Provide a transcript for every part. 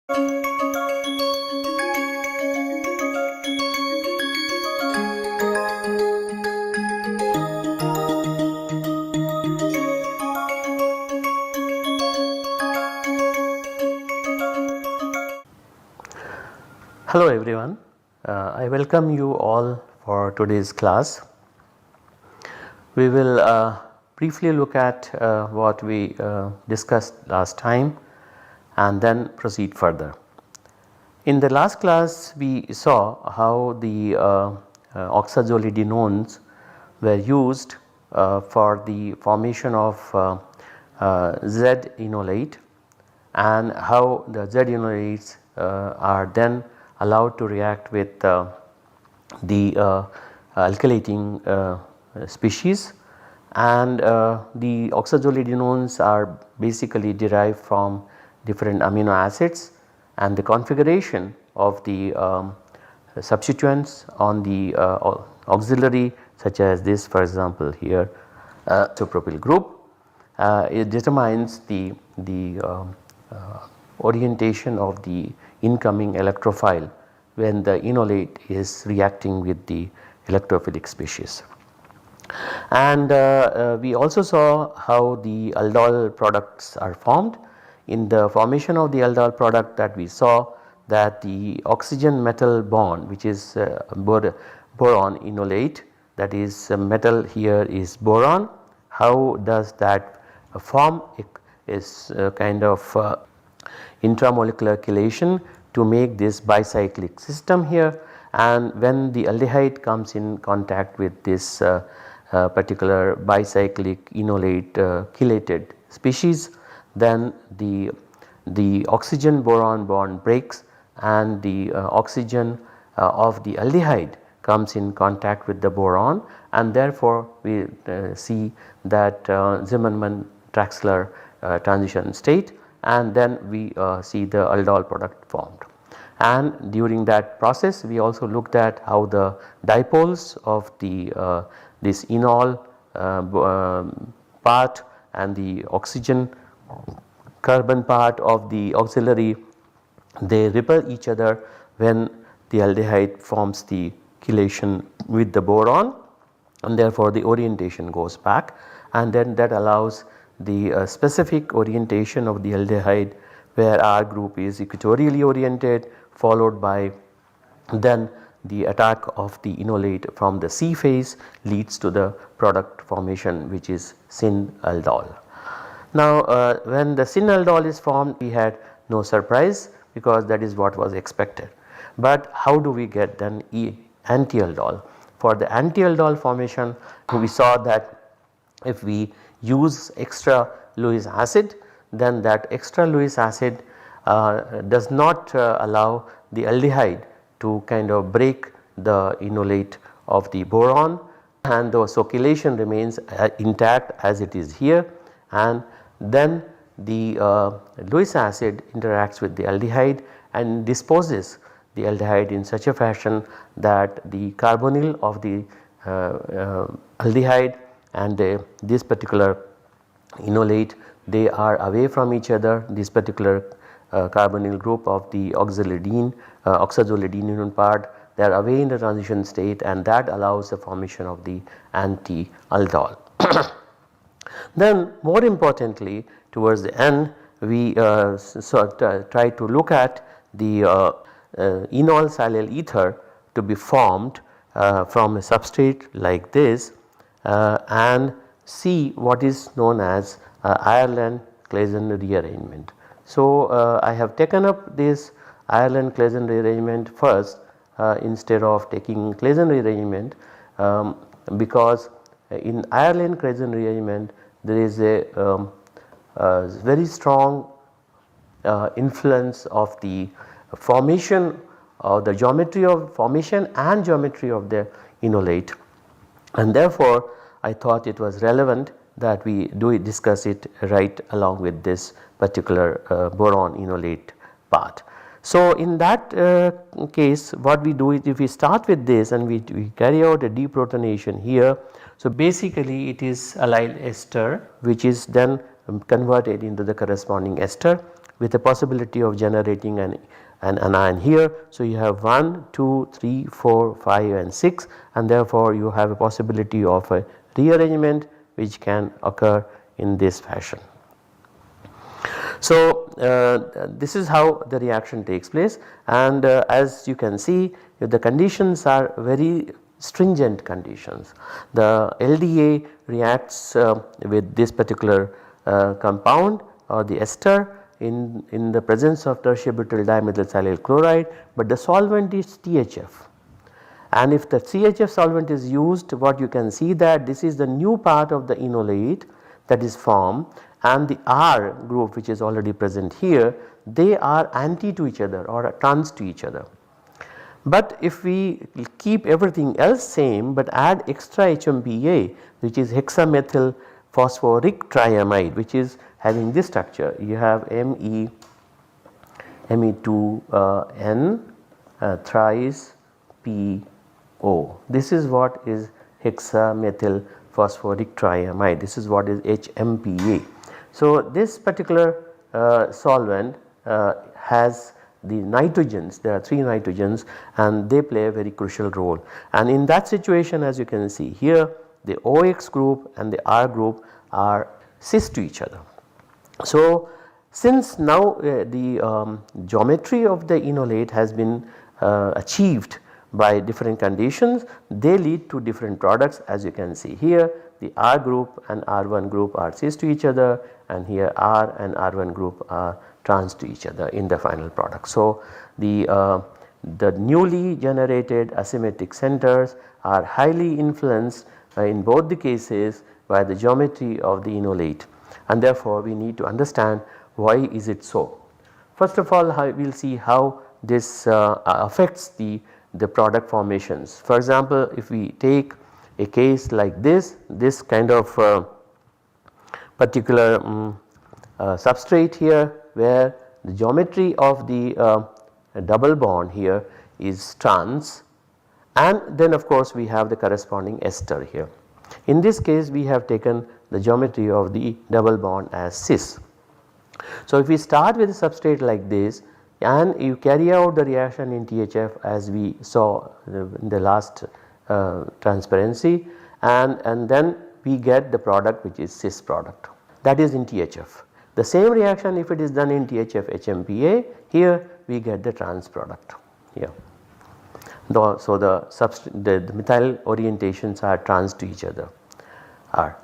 Hello everyone, I welcome you all for today's class. We will briefly look at what we discussed last time and then proceed further. In the last class we saw how the oxazolidinones were used for the formation of Z enolate, and how the Z enolates are then allowed to react with the alkylating species, and the oxazolidinones are basically derived from different amino acids, and the configuration of the substituents on the auxiliary, such as this for example here isopropyl group, it determines the orientation of the incoming electrophile when the enolate is reacting with the electrophilic species. And we also saw how the aldol products are formed. In the formation of the aldol product, that we saw that the oxygen metal bond, which is boron enolate, that is metal here is boron. How does that form? It is kind of intramolecular chelation to make this bicyclic system here, and when the aldehyde comes in contact with this particular bicyclic enolate chelated species, then the oxygen boron bond breaks and the oxygen of the aldehyde comes in contact with the boron, and therefore we see that Zimmermann-Traxler transition state, and then we see the aldol product formed. And during that process we also looked at how the dipoles of the this enol part and the oxygen carbon part of the auxiliary, they repel each other when the aldehyde forms the chelation with the boron, and therefore the orientation goes back, and then that allows the specific orientation of the aldehyde, where R group is equatorially oriented, followed by then the attack of the enolate from the C phase leads to the product formation, which is syn aldol. Now when the syn aldol is formed, we had no surprise because that is what was expected. But how do we get then anti-aldol? For the anti-aldol formation, we saw that if we use extra Lewis acid, then that extra Lewis acid does not allow the aldehyde to kind of break the enolate of the boron, and the chelation remains intact as it is here, and then the Lewis acid interacts with the aldehyde and disposes the aldehyde in such a fashion that the carbonyl of the aldehyde and this particular enolate, they are away from each other. This particular carbonyl group of the oxazolidine part, they are away in the transition state, and that allows the formation of the anti-aldol. Then more importantly, towards the end we try to look at the enol silyl ether to be formed from a substrate like this, and see what is known as Ireland-Claisen rearrangement. So I have taken up this Ireland-Claisen rearrangement first instead of taking Claisen rearrangement, because in Ireland-Claisen rearrangement there is a very strong influence of the formation or the geometry of formation and geometry of the enolate, and therefore I thought it was relevant that we discuss it right along with this particular boron enolate part. So in that case, what we do is, if we start with this and we carry out a deprotonation here, so basically it is allyl ester which is then converted into the corresponding ester, with a possibility of generating an anion here. So, you have 1, 2, 3, 4, 5 and 6, and therefore, you have a possibility of a rearrangement which can occur in this fashion. So, this is how the reaction takes place, and as you can see, the conditions are very stringent conditions. The LDA reacts with this particular compound or the ester in the presence of tertiary butyl dimethylsilyl chloride, but the solvent is THF. And if the CHF solvent is used, what you can see that this is the new part of the enolate that is formed, and the R group which is already present here, they are anti to each other or trans to each other. But if we keep everything else same but add extra HMPA, which is hexamethyl phosphoric triamide, which is having this structure, you have Me2N thrice PO. This is what is hexamethyl phosphoric triamide, this is what is HMPA. So, this particular solvent has the nitrogens, there are 3 nitrogens and they play a very crucial role, and in that situation, as you can see here, the OX group and the R group are cis to each other. So, since now the geometry of the enolate has been achieved by different conditions, they lead to different products, as you can see here. The R group and R1 group are cis to each other, and here R and R1 group are trans to each other in the final product. So, the newly generated asymmetric centers are highly influenced in both the cases by the geometry of the enolate, and therefore, we need to understand why is it so. First of all, we will see how this affects the product formations. For example, if we take a case like this kind of particular substrate here, where the geometry of the double bond here is trans, and then of course we have the corresponding ester here. In this case, we have taken the geometry of the double bond as cis. So, if we start with a substrate like this and you carry out the reaction in THF as we saw in the last transparency, and then we get the product which is cis product, that is in THF. The same reaction if it is done in THF HMPA, here we get the trans product here. So, the methyl orientations are trans to each other.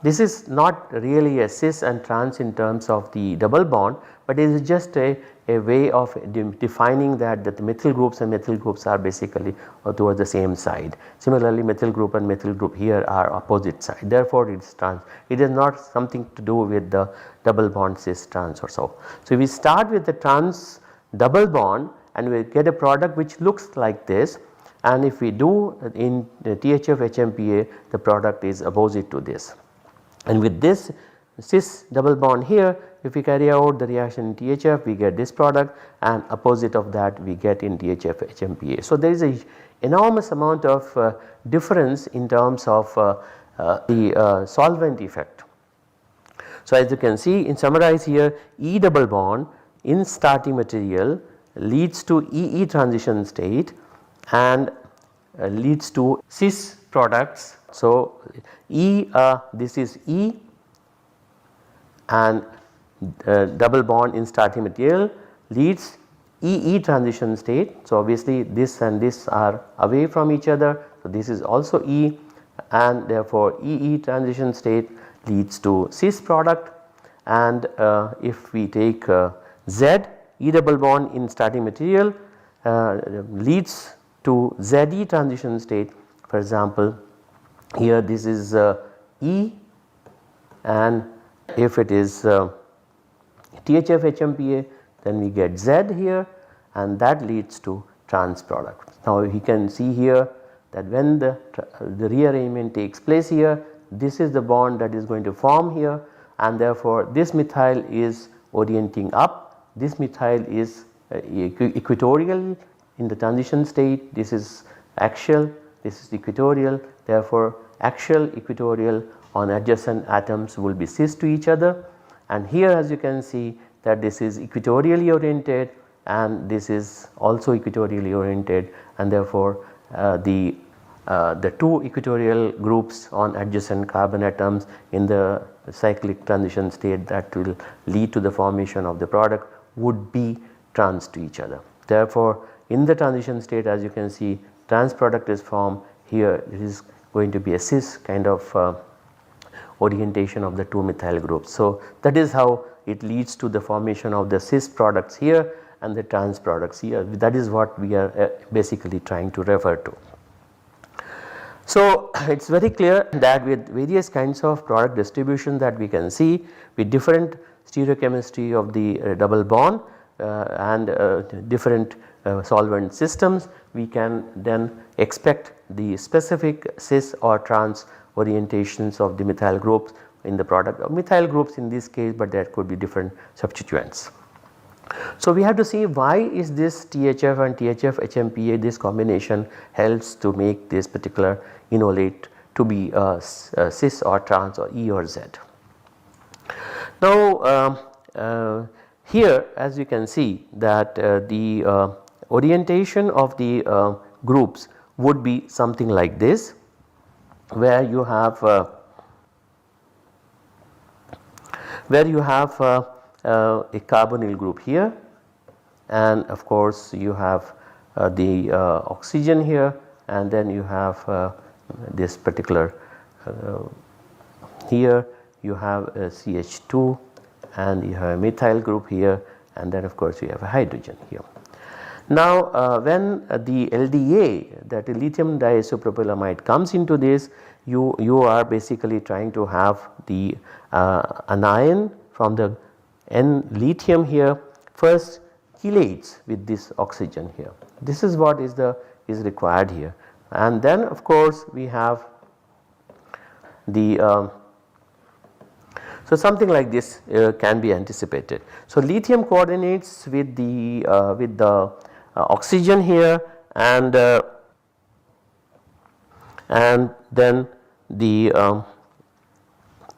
This is not really a cis and trans in terms of the double bond, but it is just a way of defining that the methyl groups and methyl groups are basically towards the same side. Similarly, methyl group and methyl group here are opposite side, therefore it is trans. It is not something to do with the double bond cis trans or so. So, we start with the trans double bond and we get a product which looks like this, and if we do in THF HMPA, the product is opposite to this. And with this cis double bond here, if we carry out the reaction in THF, we get this product, and opposite of that we get in THF HMPA. So, there is a enormous amount of difference in terms of the solvent effect. So, as you can see, in summarize here, E double bond in starting material leads to EE transition state and leads to cis products. So, this is E, and double bond in starting material leads EE transition state. So, obviously this and this are away from each other. So, this is also E, and therefore EE transition state leads to cis product, and if we take Z, E double bond in starting material leads to ZE transition state. For example, here this is E, and if it is THF HMPA, then we get Z here, and that leads to trans product. Now, you can see here that when the rearrangement takes place here, this is the bond that is going to form here, and therefore this methyl is orienting up, this methyl is equatorial in the transition state, this is axial, this is equatorial, therefore axial equatorial on adjacent atoms will be cis to each other, and here as you can see that this is equatorially oriented and this is also equatorially oriented, and therefore the two equatorial groups on adjacent carbon atoms in the cyclic transition state that will lead to the formation of the product would be trans to each other. Therefore, in the transition state, as you can see, trans product is formed. Here it is going to be a cis kind of orientation of the two methyl groups. So, that is how it leads to the formation of the cis products here and the trans products here. That is what we are basically trying to refer to. So, it is very clear that with various kinds of product distribution that we can see with different stereochemistry of the double bond and different solvent systems, we can then expect the specific cis or trans orientations of the methyl groups in the product, of methyl groups in this case, but there could be different substituents. So, we have to see why is this THF and THF HMPA, this combination helps to make this particular enolate to be cis or trans or E or Z. Now, here as you can see that the orientation of the groups would be something like this, where you have a carbonyl group here, and of course you have the oxygen here, and then you have this particular here you have a CH2 and you have a methyl group here, and then of course you have a hydrogen here. Now, when the LDA, that lithium diisopropylamide, comes into this, you are basically trying to have the anion from the N lithium here first chelates with this oxygen here. This is what is required here, and then of course we have the so something like this can be anticipated. So, lithium coordinates with the oxygen here, and then the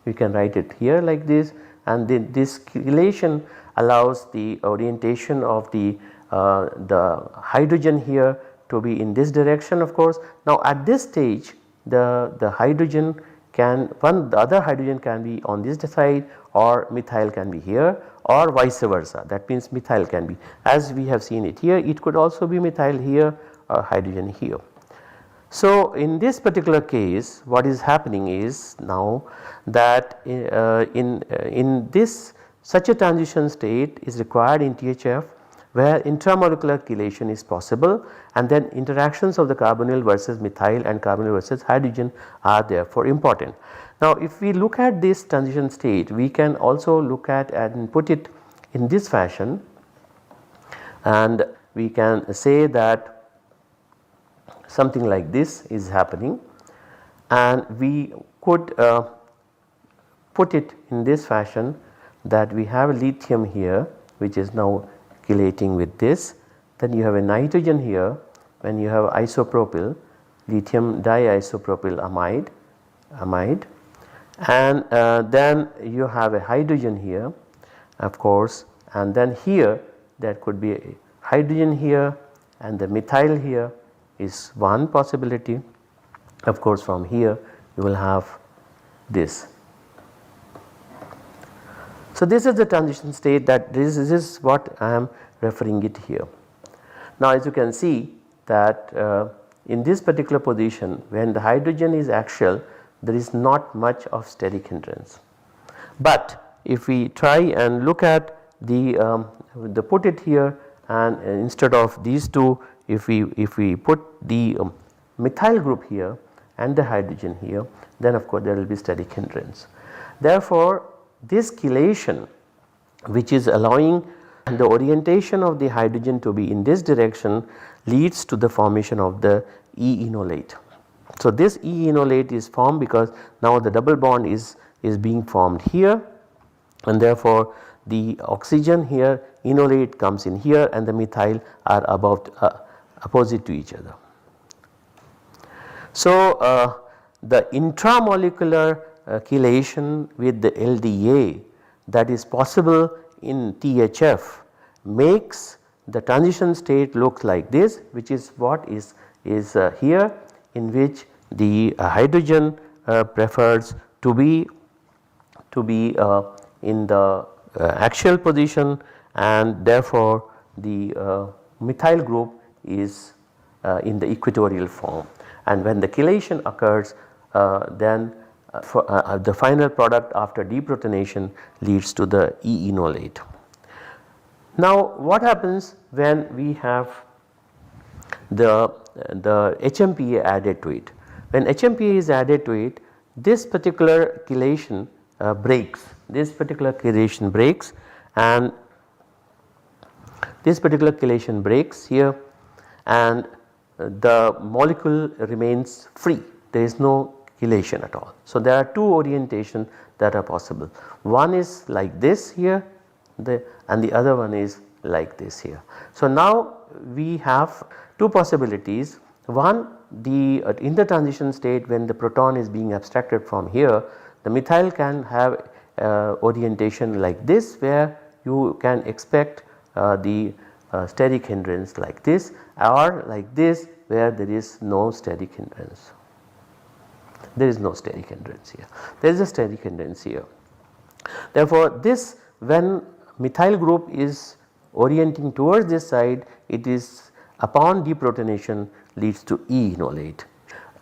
we can write it here like this, and this chelation allows the orientation of the hydrogen here to be in this direction, of course. Now, at this stage the hydrogen the other hydrogen can be on this side, or methyl can be here, or vice versa. That means methyl can be, as we have seen it here, it could also be methyl here or hydrogen here. So, in this particular case what is happening is now that in this such a transition state is required in THF, where intramolecular chelation is possible, and then interactions of the carbonyl versus methyl and carbonyl versus hydrogen are therefore important. Now, if we look at this transition state, we can also look at and put it in this fashion, and we can say that something like this is happening, and we could put it in this fashion, that we have lithium here which is now chelating with this, then you have a nitrogen here when you have isopropyl, lithium diisopropyl amide, and then you have a hydrogen here, of course, and then here there could be a hydrogen here, and the methyl here is one possibility. Of course, from here you will have this. So, this is the transition state, that this is what I am referring it here. Now, as you can see that in this particular position, when the hydrogen is axial, there is not much of steric hindrance. But if we try and look at the put it here, and instead of these two, if we put the methyl group here and the hydrogen here, then of course there will be steric hindrance. Therefore, this chelation, which is allowing the orientation of the hydrogen to be in this direction, leads to the formation of the E enolate. So, this E enolate is formed because now the double bond is being formed here, and therefore the oxygen here, enolate comes in here, and the methyl are opposite to each other. So, the intramolecular chelation with the LDA, that is possible in THF makes the transition state look like this, which is what is here, in which the hydrogen prefers to be in the axial position, and therefore the methyl group is in the equatorial form, and when the chelation occurs then the final product after deprotonation leads to the E-enolate. Now what happens when we have the HMPA added to it? When HMPA is added to it, this particular chelation breaks, and this particular chelation breaks here, and the molecule remains free, there is no chelation at all. So there are two orientations that are possible. One is like this here, and the other one is like this here. So now we have two possibilities. One, in the transition state, when the proton is being abstracted from here, the methyl can have orientation like this, where you can expect the steric hindrance like this, or like this, where there is no steric hindrance. There is no steric hindrance here, there is a steric hindrance here. Therefore this, when methyl group is orienting towards this side, it is upon deprotonation leads to E-enolate.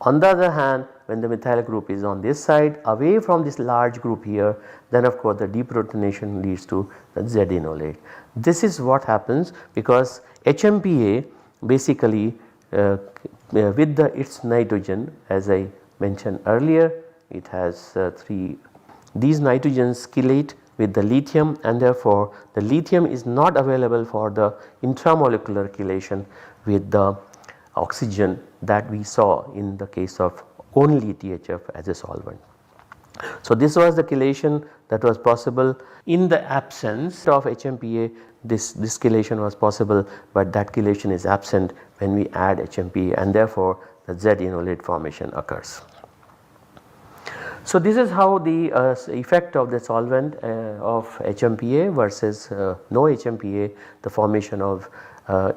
On the other hand, when the methyl group is on this side away from this large group here, then of course the deprotonation leads to the Z-enolate. This is what happens because HMPA basically with its nitrogen, as I mentioned earlier, it has these nitrogens chelate with the lithium, and therefore the lithium is not available for the intramolecular chelation with the oxygen that we saw in the case of only THF as a solvent. So this was the chelation that was possible. In the absence of HMPA, this chelation was possible, but that chelation is absent when we add HMPA, and therefore the Z-enolate formation occurs. So this is how the effect of the solvent of HMPA versus no HMPA, the formation of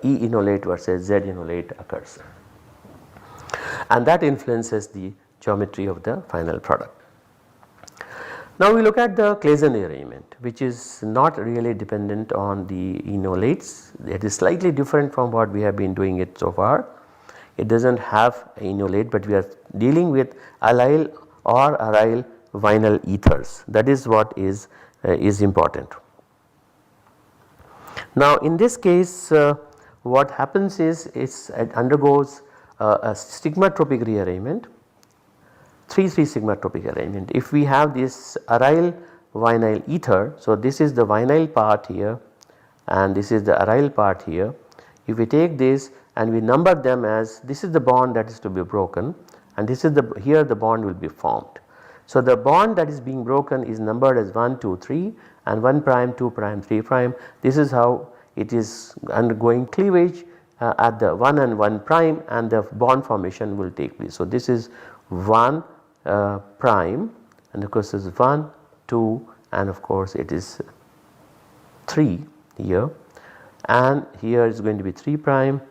E-enolate versus Z-enolate occurs, and that influences the geometry of the final product. Now we look at the Claisen rearrangement, which is not really dependent on the enolates. It is slightly different from what we have been doing it so far. It does not have enolate, but we are dealing with allyl or aryl vinyl ethers. That is what is important. Now in this case what happens is it undergoes a stigmatropic rearrangement, 3,3 stigmatropic arrangement. If we have this aryl vinyl ether, so this is the vinyl part here and this is the aryl part here. If we take this and we number them as, this is the bond that is to be broken, and this is here the bond will be formed. So the bond that is being broken is numbered as 1, 2, 3 and 1 prime, 2 prime, 3 prime. This is how it is undergoing cleavage at the 1 and 1 prime, and the bond formation will take place. So this is 1 prime, and of course this is 1, 2, and of course it is 3 here, and here is going to be 3 prime,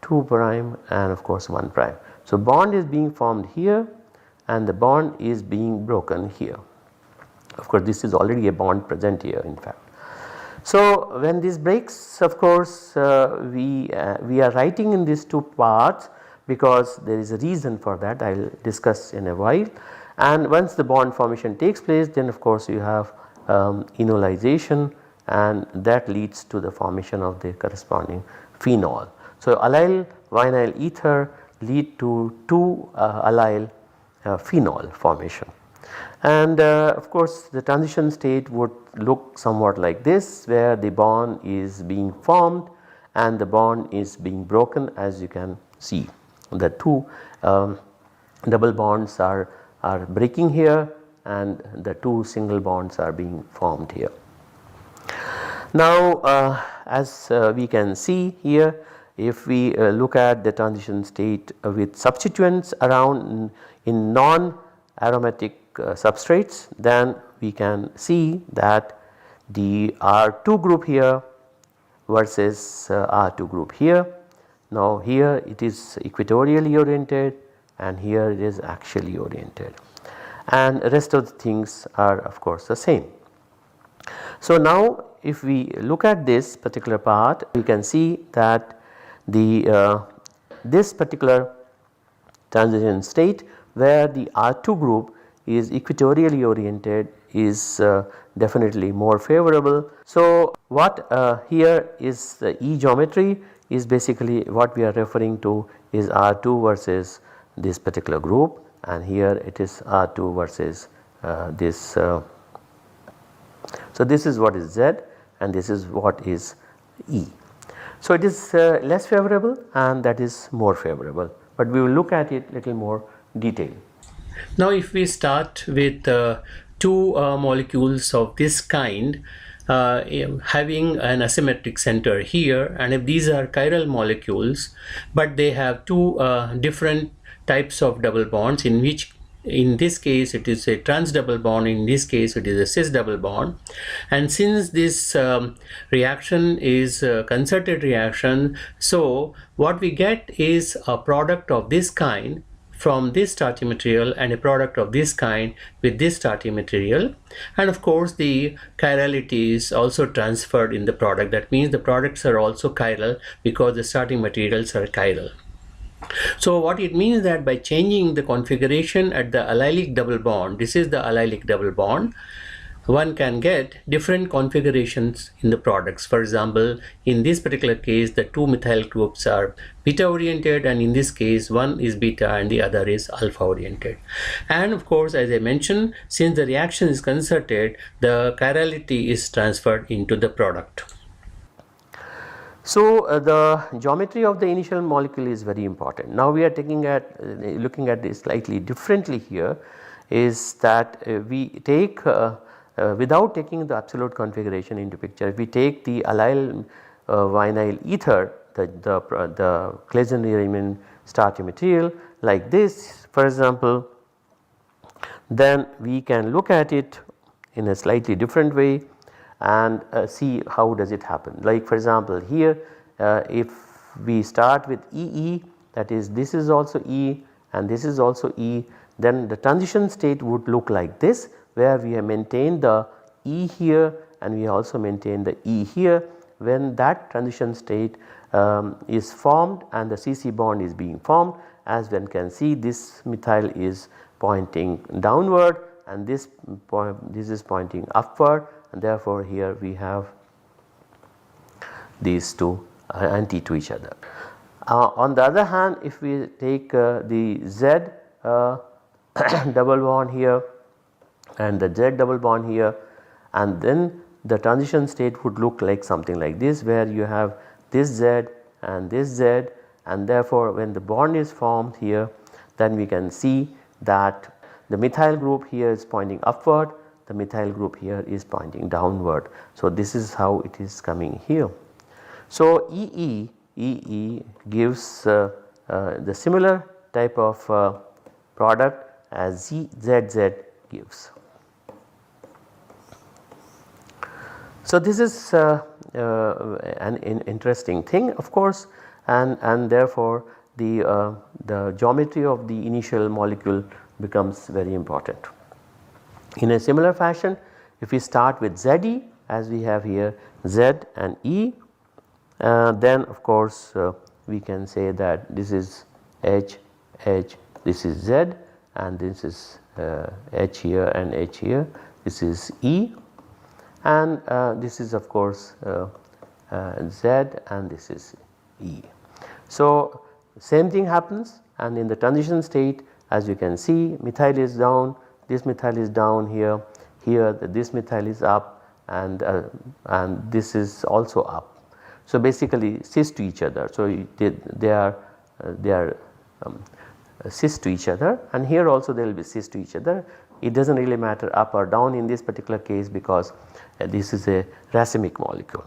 2 prime, and of course 1 prime. So bond is being formed here and the bond is being broken here. Of course this is already a bond present here in fact. So when this breaks, of course we are writing in these two parts because there is a reason for that, I will discuss in a while. And once the bond formation takes place, then of course you have enolization, and that leads to the formation of the corresponding phenol. So allyl vinyl ether lead to 2 allyl phenol formation, and of course the transition state would look somewhat like this, where the bond is being formed and the bond is being broken. As you can see, the 2 double bonds are breaking here and the 2 single bonds are being formed here. Now as we can see here, if we look at the transition state with substituents around in non-aromatic substrates, then we can see that the R2 group here versus R2 group here. Now here it is equatorially oriented and here it is axially oriented, and rest of the things are of course the same. So now if we look at this particular part, we can see that the this particular transition state where the R2 group is equatorially oriented is definitely more favorable. So what here is the E geometry is basically what we are referring to is R2 versus this particular group, and here it is R2 versus this. So this is what is Z and this is what is E. So it is less favorable and that is more favorable, but we will look at it little more detail. Now if we start with two molecules of this kind having an asymmetric center here, and if these are chiral molecules but they have two different types of double bonds, in which in this case it is a trans double bond, in this case it is a cis double bond, and since this reaction is a concerted reaction, so what we get is a product of this kind from this starting material and a product of this kind with this starting material, and of course the chirality is also transferred in the product. That means the products are also chiral because the starting materials are chiral. So what it means that by changing the configuration at the allylic double bond, this is the allylic double bond, one can get different configurations in the products. For example, in this particular case the two methyl groups are beta oriented, and in this case one is beta and the other is alpha oriented. And of course, as I mentioned, since the reaction is concerted, the chirality is transferred into the product. So the geometry of the initial molecule is very important. Now we are looking at this slightly differently here, is that we take without taking the absolute configuration into picture, if we take the allyl vinyl ether, the Claisen rearrangement starting material like this for example, then we can look at it in a slightly different way and see how does it happen. Like for example here if we start with EE, that is this is also E and this is also E, then the transition state would look like this, where we have maintained the E here and we also maintain the E here. When that transition state is formed and the CC bond is being formed, as one can see this methyl is pointing downward and this is pointing upward, and therefore here we have these two anti to each other. On the other hand, if we take the Z double bond here and the Z double bond here, and then the transition state would look like something like this, where you have this Z and this Z, and therefore when the bond is formed here, then we can see that the methyl group here is pointing upward, the methyl group here is pointing downward. So this is how it is coming here. So EE gives the similar type of product as ZZ gives. So this is an interesting thing of course, and therefore the geometry of the initial molecule becomes very important. In a similar fashion, if we start with ZE as we have here Z and E, then of course we can say that this is H, this is Z, and this is H here and H here, this is E, and this is of course Z and this is E. So same thing happens, and in the transition state, as you can see, methyl is down, this methyl is down here, this methyl is up, and this is also up. So basically cis to each other. So they are cis to each other, and here also they will be cis to each other. It does not really matter up or down in this particular case, because this is a racemic molecule.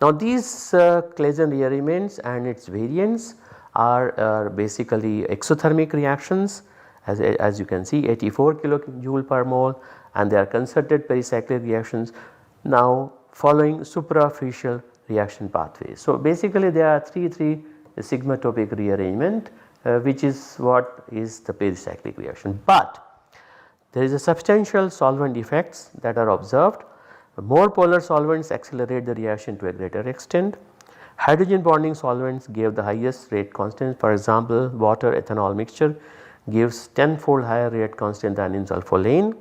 Now these Claisen rearrangements and its variants are basically exothermic reactions, as you can see 84 kilojoule per mole, and they are concerted pericyclic reactions. Now following supraficial reaction pathways. So basically there are three sigmatopic rearrangement which is what is the pericyclic reaction, but there is a substantial solvent effects that are observed. More polar solvents accelerate the reaction to a greater extent. Hydrogen bonding solvents give the highest rate constant. For example, water ethanol mixture gives 10-fold higher rate constant than in sulfonane.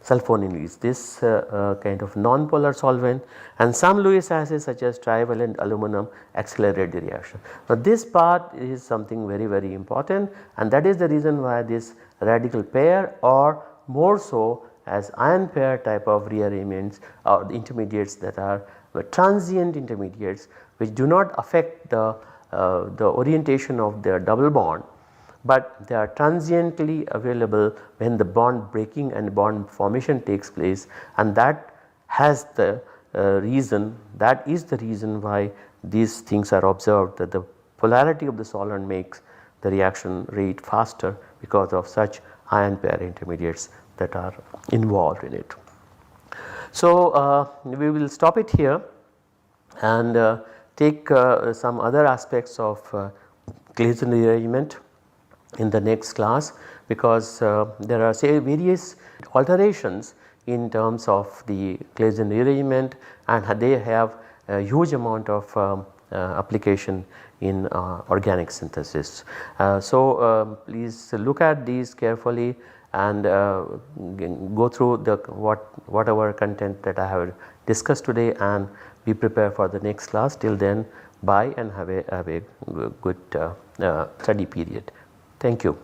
Sulfonane is this kind of non-polar solvent, and some Lewis acids such as trivalent aluminum accelerate the reaction. Now this part is something very important, and that is the reason why this radical pair or more so as ion pair type of rearrangements or the intermediates that are transient intermediates which do not affect the orientation of their double bond, but they are transiently available when the bond breaking and bond formation takes place, and that has the that is the reason why these things are observed, that the polarity of the solvent makes the reaction rate faster because of such ion pair intermediates that are involved in it. So we will stop it here and take some other aspects of Claisen rearrangement in the next class, because there are say various alterations in terms of the Claisen rearrangement, and they have a huge amount of application in organic synthesis. So please look at these carefully and go through the whatever content that I have discussed today, and be prepared for the next class. Till then, bye and have a good study period. Thank you.